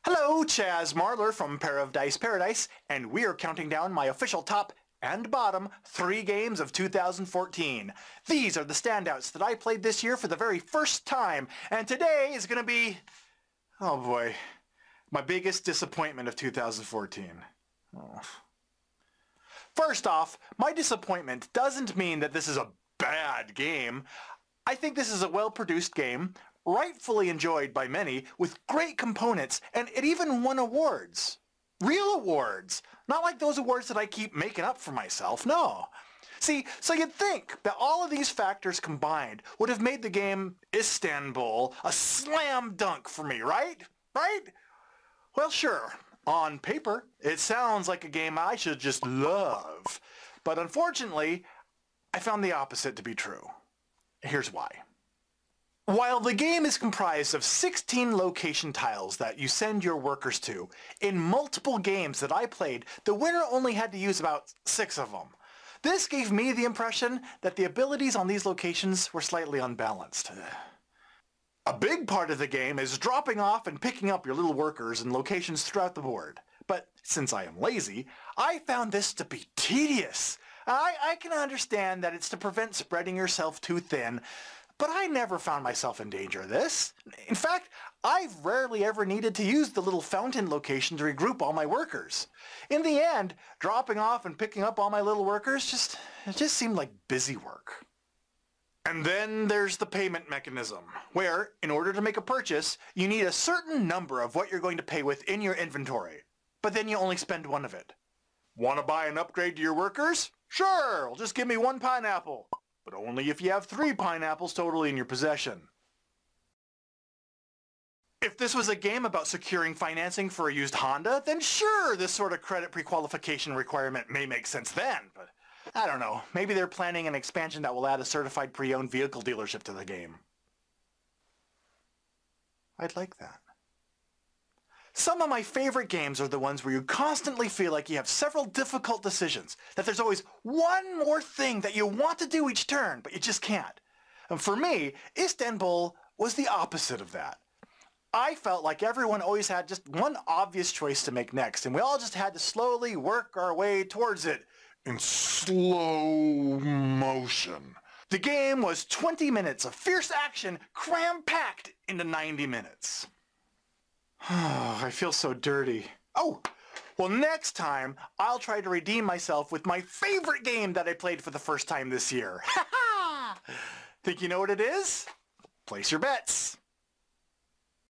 Hello, Chaz Marler from Pair of Dice Paradise, and we're counting down my official top and bottom 3 games of 2014. These are the standouts that I played this year for the very first time, and today is going to be, oh boy, my biggest disappointment of 2014. Oh. First off, my disappointment doesn't mean that this is a bad game. I think this is a well-produced game, rightfully enjoyed by many, with great components, and it even won awards. Real awards! Not like those awards that I keep making up for myself, no. See, so you'd think that all of these factors combined would have made the game Istanbul a slam dunk for me, right? Right? Well, sure. On paper, it sounds like a game I should just love. But unfortunately, I found the opposite to be true. Here's why. While the game is comprised of 16 location tiles that you send your workers to, in multiple games that I played, the winner only had to use about 6 of them. This gave me the impression that the abilities on these locations were slightly unbalanced. A big part of the game is dropping off and picking up your little workers in locations throughout the board. But since I am lazy, I found this to be tedious. I can understand that it's to prevent spreading yourself too thin, but I never found myself in danger of this. In fact, I've rarely ever needed to use the little fountain location to regroup all my workers. In the end, dropping off and picking up all my little workers just seemed like busy work. And then there's the payment mechanism, where, in order to make a purchase, you need a certain number of what you're going to pay with in your inventory, but then you only spend 1 of it. Want to buy an upgrade to your workers? Sure, well, just give me 1 pineapple, but only if you have 3 pineapples totally in your possession. If this was a game about securing financing for a used Honda, then sure, this sort of credit pre-qualification requirement may make sense then, but I don't know, maybe they're planning an expansion that will add a certified pre-owned vehicle dealership to the game. I'd like that. Some of my favorite games are the ones where you constantly feel like you have several difficult decisions, that there's always one more thing that you want to do each turn, but you just can't. And for me, Istanbul was the opposite of that. I felt like everyone always had just one obvious choice to make next, and we all just had to slowly work our way towards it in slow motion. The game was 20 minutes of fierce action cram-packed into 90 minutes. I feel so dirty. Oh, well, next time I'll try to redeem myself with my favorite game that I played for the first time this year. Ha ha! Think you know what it is? Place your bets.